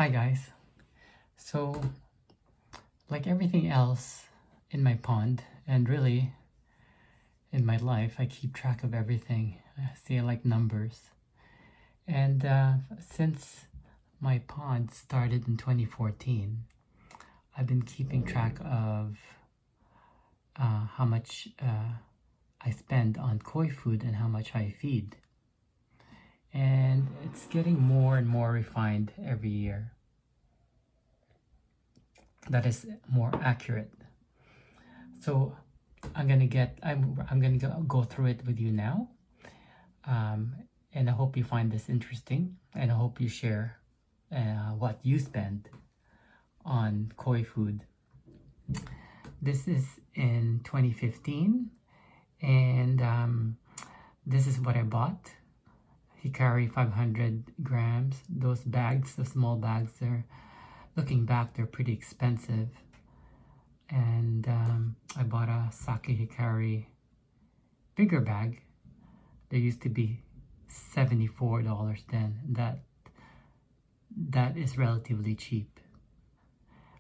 Hi guys. So, like everything else in my pond, and really in my life, I keep track of everything. I see I like numbers. And since my pond started in 2014, I've been keeping track of how much I spend on koi food and how much I feed. And it's getting more and more refined every year. That is more accurate. So I'm gonna go through it with you now, and I hope you find this interesting, and I hope you share what you spend on koi food. This is in 2015, and this is what I bought. Hikari 500 grams. Those bags, the small bags, looking back, they're pretty expensive. And I bought a Sake Hikari bigger bag. There used to be $74 then. That is relatively cheap.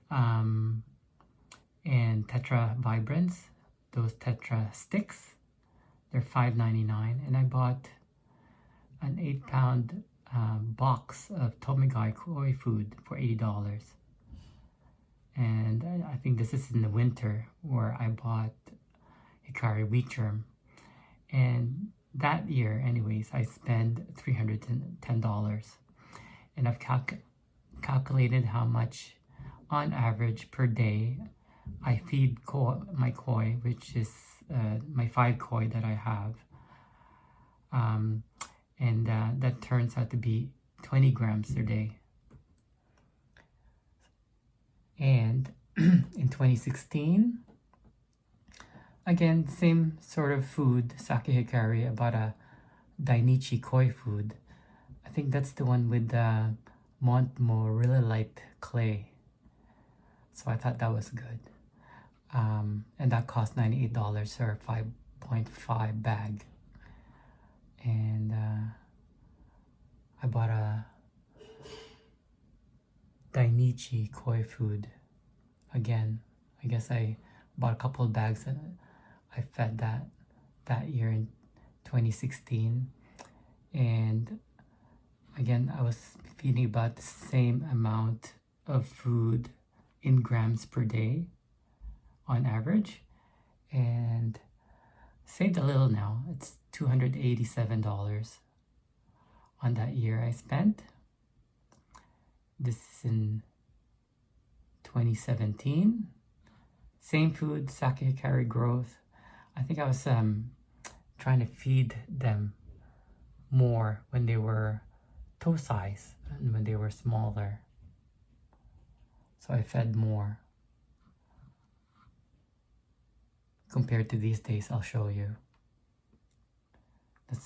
And Tetra Vibrance, those Tetra sticks, they're $5.99. And I bought an 8-pound box of Tomigai koi food for $80. And I think this is in the winter where I bought Hikari wheat germ. And that year, anyways, I spent $310. And I've calculated how much, on average, per day, I feed my koi, which is my 5 koi that I have. And that turns out to be 20 grams a day. And in 2016, again, same sort of food, Sake Hikari, about a Dainichi koi food. I think that's the one with the Montmo really light clay. So I thought that was good. And that cost $98 for a 5.5 bag. And I bought a Dainichi koi food. Again, I guess I bought a couple of bags and I fed that year in 2016. And again, I was feeding about the same amount of food in grams per day on average, and saved a little now. It's $287 on that year I spent. This is in 2017. Same food, Sake Hikari growth. I think I was trying to feed them more when they were toe size and when they were smaller. So I fed more. Compared to these days, I'll show you.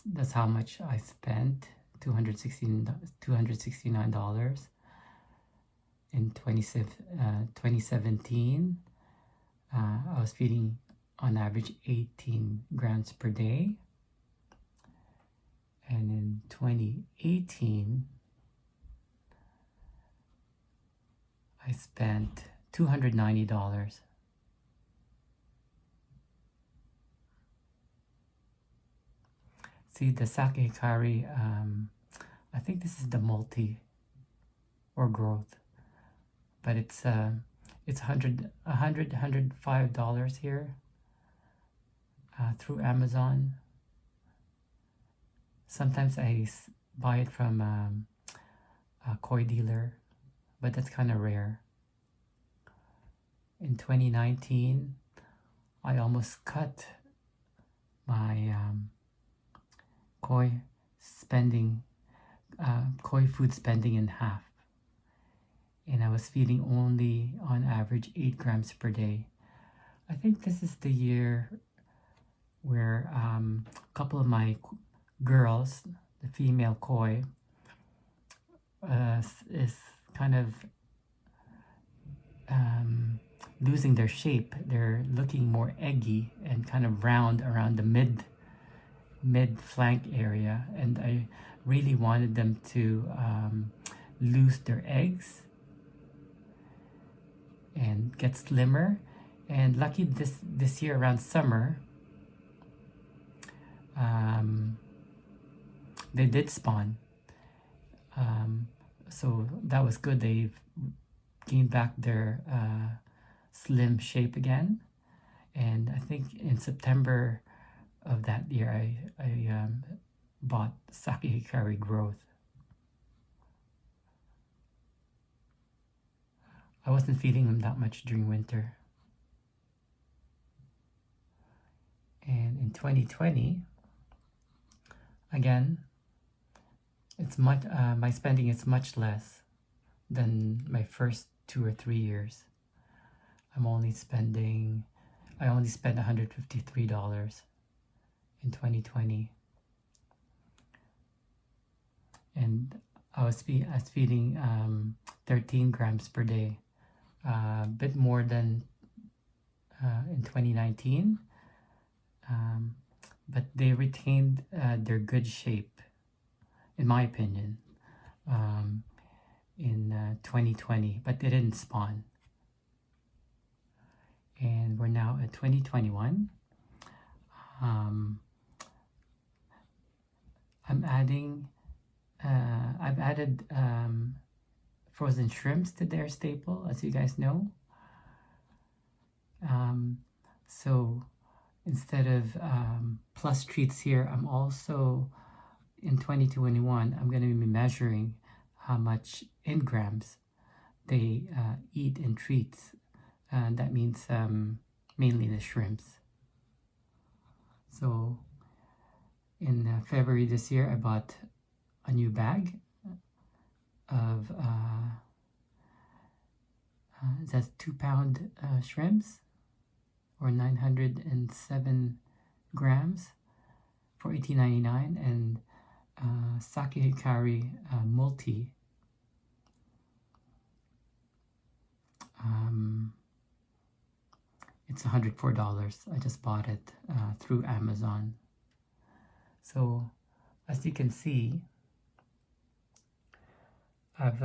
That's how much I spent, $269. In 2017, I was feeding on average 18 grams per day. And in 2018, I spent $290. See, the Sake Hikari, I think this is the multi or growth. But it's $105 here through Amazon. Sometimes I buy it from a koi dealer, but that's kind of rare. In 2019, I almost cut my koi food spending in half. And I was feeding only on average 8 grams per day. I think this is the year where a couple of my girls, the female koi, is kind of losing their shape. They're looking more eggy and kind of round around the mid flank area, and I really wanted them to lose their eggs and get slimmer. And lucky this year around summer, they did spawn. So that was good. They've gained back their slim shape again. And I think in September of that year, I bought Sake Hikari Growth. I wasn't feeding them that much during winter. And in 2020, again, it's much my spending is much less than my first 2 or 3 years. I only spent $153 in 2020, and I was feeding 13 grams per day, a bit more than in 2019, but they retained their good shape, in my opinion, in 2020, but they didn't spawn. And we're now at 2021. I've added frozen shrimps to their staple, as you guys know. So instead of plus treats here, I'm also, in 2021, I'm going to be measuring how much in grams they eat in treats. That means mainly the shrimps. So in February this year, I bought a new bag of that's 2-pound shrimps, or 907 grams for $18.99, and Sake Hikari multi. It's $104. I just bought it through Amazon. So as you can see, I've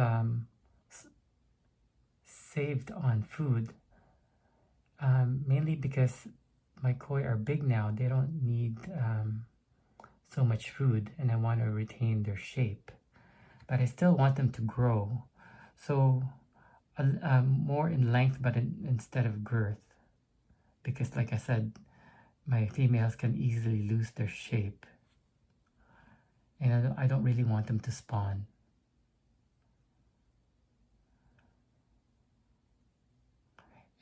saved on food, mainly because my koi are big now. They don't need so much food, and I want to retain their shape, but I still want them to grow. So more in length, but instead of girth, because like I said, my females can easily lose their shape, and I don't really want them to spawn.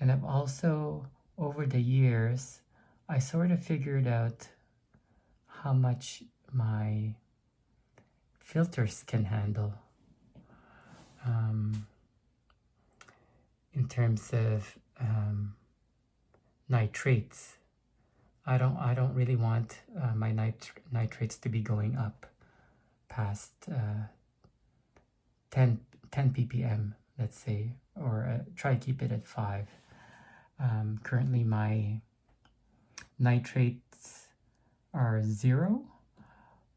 And I've also, over the years, I sort of figured out how much my filters can handle in terms of nitrates. I don't really want my nitrates to be going up past 10 ppm, let's say, or try to keep it at 5. Currently my nitrates are 0,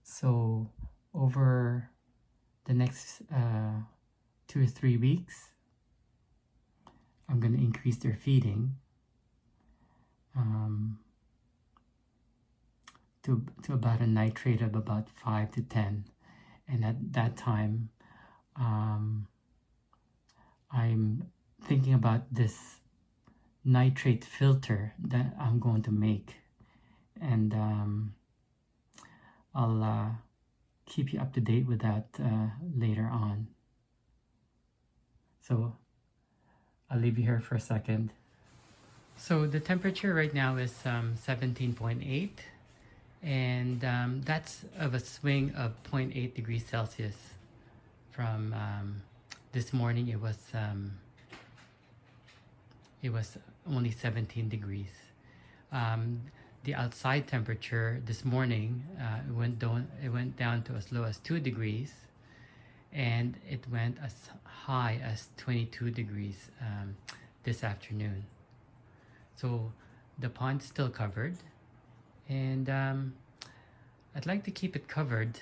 so over the next 2 or 3 weeks, I'm going to increase their feeding to about a nitrate of about 5 to 10, and at that time I'm thinking about this nitrate filter that I'm going to make, and I'll keep you up to date with that later on. So I'll leave you here for a second. So the temperature right now is 17.8, and that's of a swing of 0.8 degrees Celsius from this morning. It was only 17 degrees. The outside temperature this morning it went down to as low as 2 degrees, and it went as high as 22 degrees this afternoon. So the pond's still covered, and I'd like to keep it covered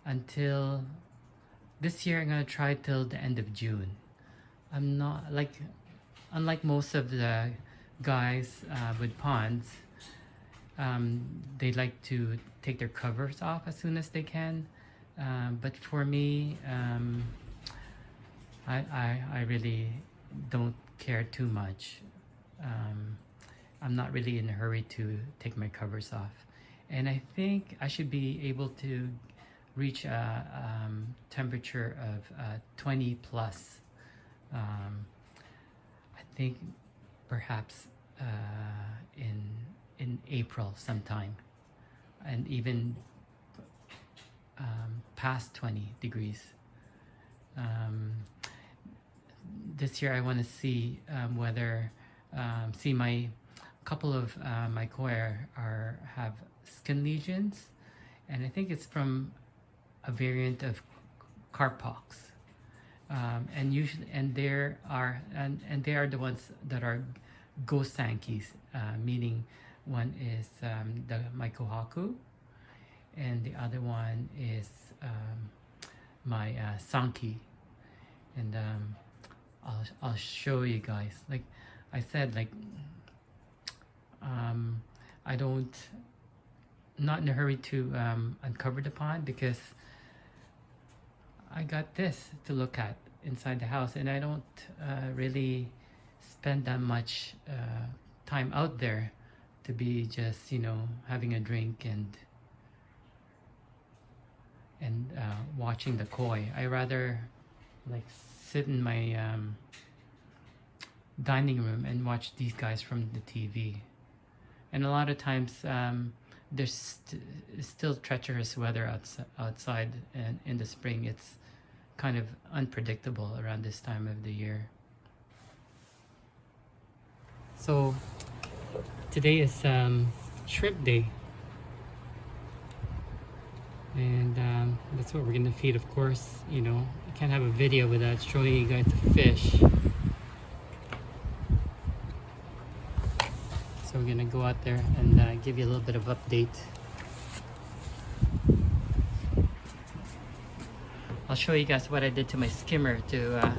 until this year. I'm going to try till the end of June. I'm not like, unlike most of the guys with ponds, they like to take their covers off as soon as they can. But for me, I really don't care too much. I'm not really in a hurry to take my covers off. And I think I should be able to reach a temperature of 20 plus. I think perhaps in April sometime, and even past 20 degrees. This year I want to see whether see my couple of my koi have skin lesions, and I think it's from a variant of carp pox. And usually, and there are and they are the ones that are gosankis, meaning one is the my kohaku, and the other one is my sanki. And I'll show you guys. Like I said, like I don't, not in a hurry to uncover the pond, because I got this to look at inside the house, and I don't really spend that much time out there to be just, you know, having a drink and watching the koi. I rather like sit in my dining room and watch these guys from the TV. And a lot of times there's still treacherous weather outside, and in the spring it's kind of unpredictable around this time of the year. So today is shrimp day, and that's what we're gonna feed. Of course, you know, I can't have a video without showing you guys the fish. So we're gonna go out there and give you a little bit of update. I'll show you guys what I did to my skimmer to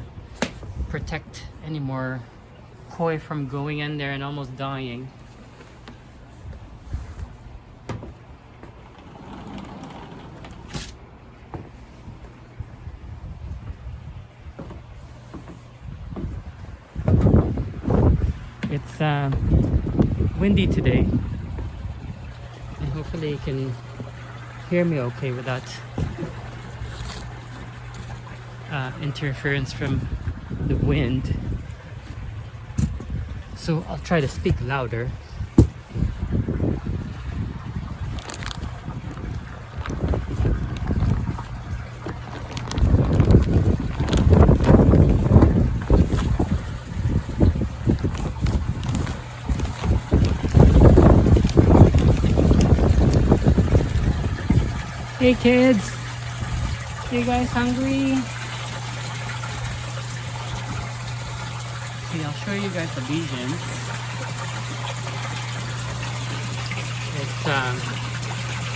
protect any more koi from going in there and almost dying. It's windy today, and hopefully you can hear me okay without interference from the wind. So I'll try to speak louder. Hey kids, you guys hungry? Okay, I'll show you guys the lesions. It's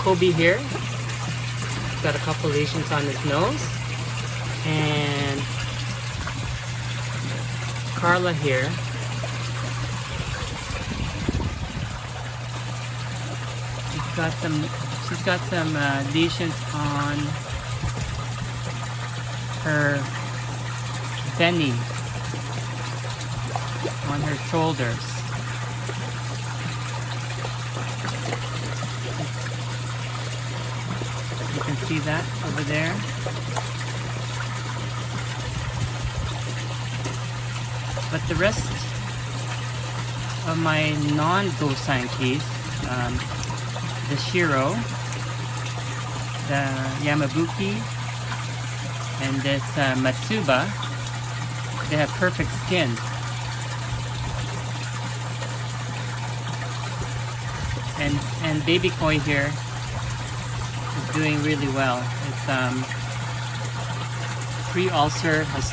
Kobe here. He's got a couple lesions on his nose, and Carla here. She's got some lesions on her belly, on her shoulders. You can see that over there. But the rest of my non-gosankis, the Shiro, the Yamabuki, and this Matsuba, they have perfect skin. And baby koi here is doing really well. It's pre-ulcer has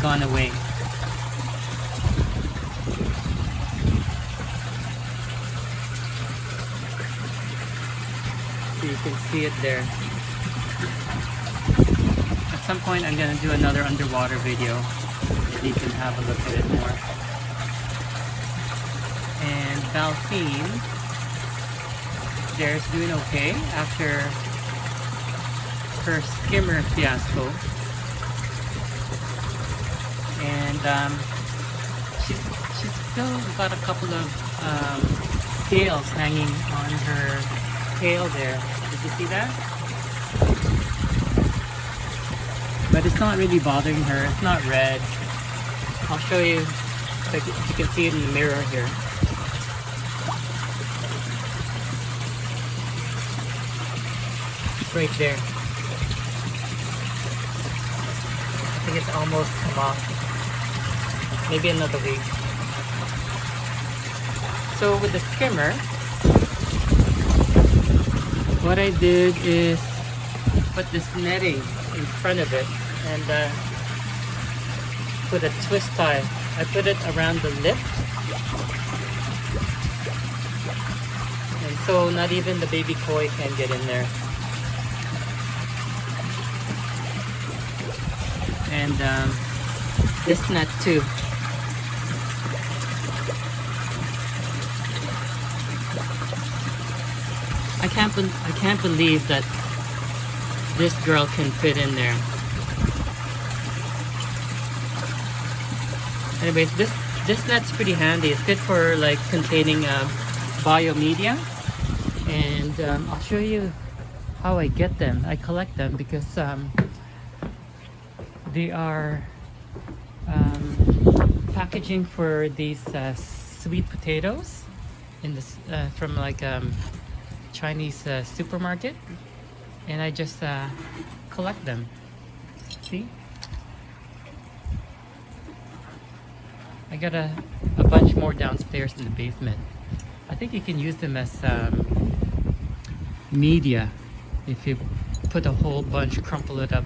gone away. So you can see it there. That's some point I'm gonna do another underwater video so you can have a look at it more. And Valphine, there's doing okay after her skimmer fiasco. And she's still got a couple of scales hanging on her tail there. Did you see that? But it's not really bothering her. It's not red. I'll show you if you can see it in the mirror here. It's right there. I think it's almost come off. Maybe another week. So with the skimmer, what I did is put this netting in front of it and put a twist tie. I put it around the lip, and so not even the baby koi can get in there. And this net too. I can't believe that this girl can fit in there. Anyways, this net's pretty handy. It's good for like containing biomedia, and I'll show you how I get them. I collect them because they are packaging for these sweet potatoes in this from like Chinese supermarket, and I just collect them. See, I got a bunch more downstairs in the basement. I think you can use them as media if you put a whole bunch, crumple it up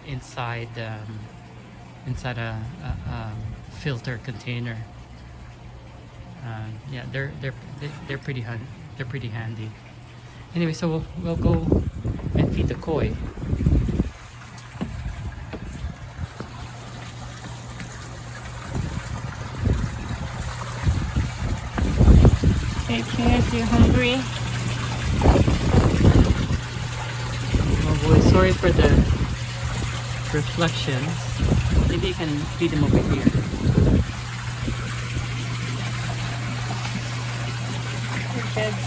inside a filter container. Yeah, they're pretty handy. Anyway, so we'll go and feed the koi. Hey kids, you hungry? Oh boy, sorry for the reflections. Maybe you can feed them over here. Hey kids.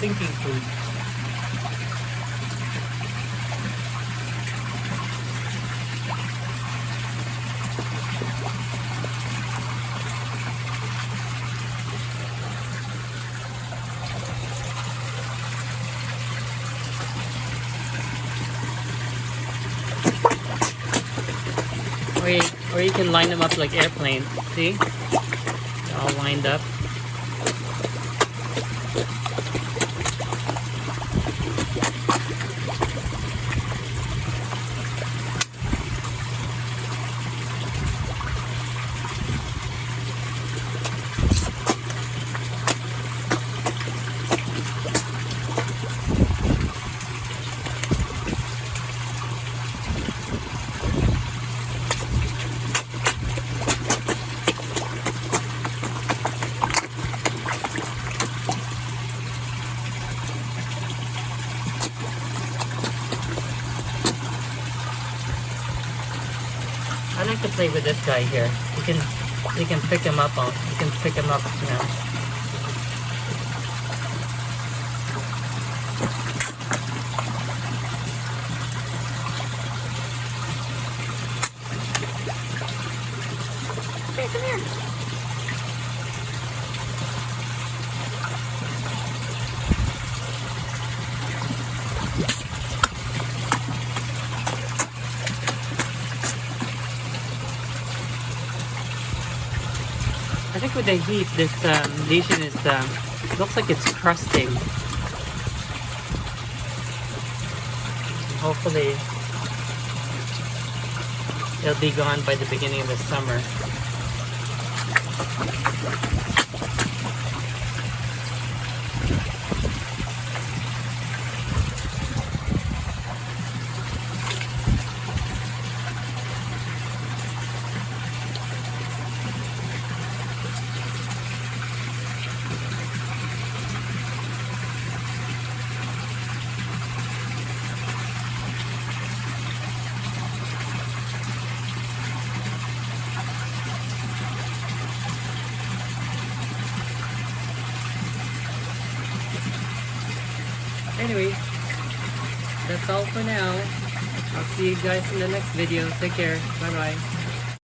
Sinking food. Or you can line them up like airplanes. See? They're all lined up. I like to play with this guy here. You can pick him up now. Hey, come here. I think with the heat, this lesion is looks like it's crusting. Hopefully, it'll be gone by the beginning of the summer. Anyways, that's all for now. I'll see you guys in the next video. Take care. Bye bye.